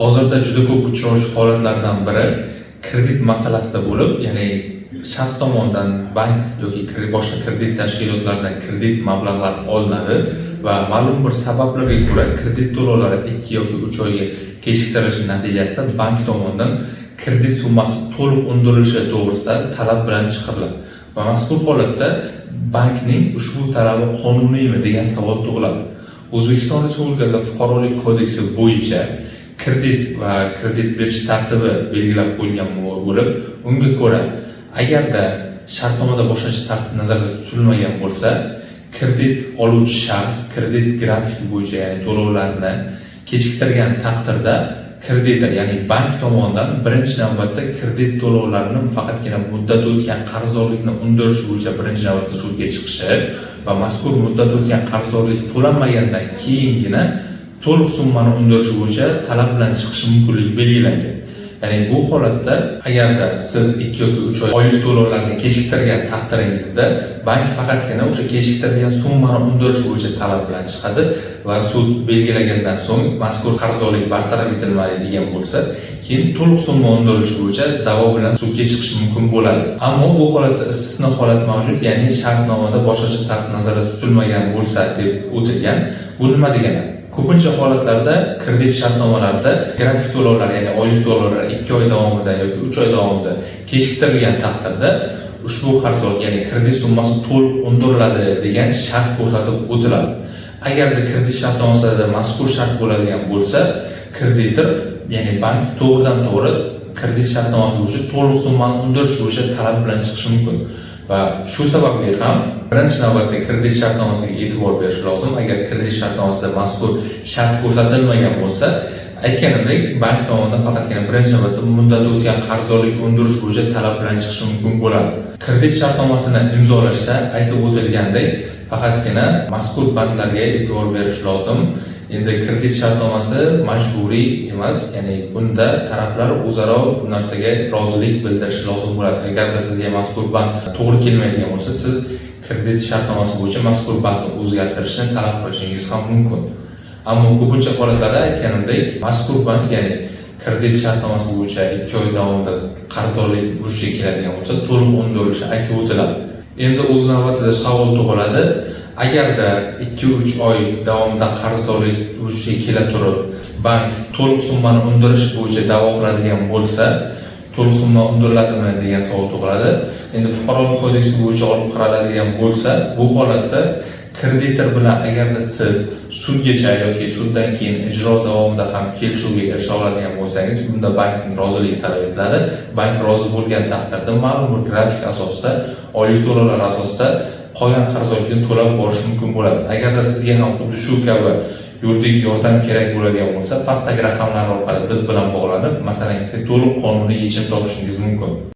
Hozirda juda ko'p uchrashuvchi holatlardan biri kredit masalasida bo'lib, ya'ni shaxs tomonidan bank yoki boshqa kredit tashkilotlaridan kredit mablag'lar olinadi va ma'lum bir sabablarga ko'ra kredit to'lovlari 2 yoki 3 oyga kechiktirilishi natijasida bank tomonidan kredit summasi to'liq undirilishi to'g'risida talab bilan chiqariladi. Va mazkur holatda bankning ushbu talabi qonuniymi degan savol tug'iladi. O'zbekiston Respublikasi Fuqarolik kodeksi bo'yicha kredit va kredit berish tartibi belgilab qo'yilgan bo'lib, unga ko'ra agarda shartnomada boshqacha tartib nazarda tutilmagan bo'lsa, kredit oluvchi shaxs kredit grafiki bo'yicha, ya'ni to'lovlarni kechiktirgan taqdirda kreditor, ya'ni bank tomonidan birinchi navbatda kredit to'lovlarini faqatgina muddati o'tgan qarzdorlikni undirish bo'yicha birinchi navbatda sudga chiqishi va mazkur muddati o'tgan qarzdorlik to'lanmagandan keyingina to'liq summani undirish bo'yicha talab bilan chiqishi mumkinligi belgilangan. Ya'ni bu holatda agarda siz 2 yoki 3 oylik to'lovlarni kechiktirgan taqdiringizda bank faqatgina o'sha kechiktirilgan summani undirish bo'yicha talab bilan chiqadi va sud belgilagandan so'ng mazkur qarzdorlik bartaraf etilmaydi degan bo'lsa, keyin to'liq summa undirilishi bo'yicha da'vo bilan sudga chiqish mumkin bo'ladi. Ammo bu holatda istisno holat mavjud, ya'ni shartnomada boshqacha tartib nazarda tutilmagan bo'lsa deb o'tilgan. Bu nima degani? Ko'pincha holatlarda kredit shartnomalarida grafik to'lovlar, ya'ni oylik to'lovlar 2 oy davomida yoki 3 oy davomida kechiktirilgan taqdirda ushbu qarzdorlik, ya'ni kredit summasi to'liq undiriladi degan shart ko'rsatib o'tiladi. Agarda kredit shartnomasida mazkur shart bo'ladigan bo'lsa, kreditor, ya'ni bank to'g'ridan-to'g'ri kredit shartnomasi bo'yicha to'liq summani undirish bo'yicha talab bilan chiqishi mumkin. Va shu sababli ham birinchi navbatda kredit shartnomasiga e'tibor berish lozim. Agar kredit shartnomasida mazkur shart ko'rsatilmagan bo'lsa, aytganimdek, bank tomonidan faqatgina birinchi navbatda muddati o'tgan qarzdorlikni undirish bo'yicha talab bilan chiqishi mumkin bo'ladi. Kredit shartnomasini imzolashda aytib o'tilgandek, faqatgina mazkur bandlarga e'tibor berish lozim. Endi kredit shartnomasi majburiy emas, ya'ni bunda taraflar o'zaro bu narsaga rozilik bildirishi lozim bo'ladi. Agarda sizga mazkur bank to'g'ri kelmaydigan bo'lsa, siz kredit shartnomasi bo'yicha mazkur bankni o'zgartirishni talab qilishingiz ham mumkin. Ammo ko'pincha holatlarda aytganimdek, mazkur bank, ya'ni kredit shartnomasi bo'yicha 2 oy davomida qarzdorlik vujudga keladigan bo'lsa, to'liq undirilishi aytib o'tiladi. Endi o'z navbatida savol tug'iladi. Agarda 2-3 oy davomida qarzdorlik vujudga kela turib, bank to'liq summani undirish bo'yicha da'vo qiladigan bo'lsa, to'liq summa undiriladimi degan savol tug'iladi. Endi Fuqarolik kodeksi bo'yicha olib qaraladigan bo'lsa, bu holatda kreditor bilan agarda siz sudgacha yoki suddan keyin ijro davomida ham kelishuvga erisha oladigan bo'lsangiz, bunda bankning roziligi talab etiladi. Bank rozi bo'lgan taqdirda ma'lum bir grafik asosida, oylik to'lovlar asosida qolgan qarzdorlikni to'lab borish mumkin bo'ladi. Agarda sizga ham xuddi shu kabi yuridik yordam kerak bo'ladigan bo'lsa, pastdagi raqamlar orqali biz bilan bog'lanib, masalangizga to'liq qonuniy yechim topishingiz mumkin.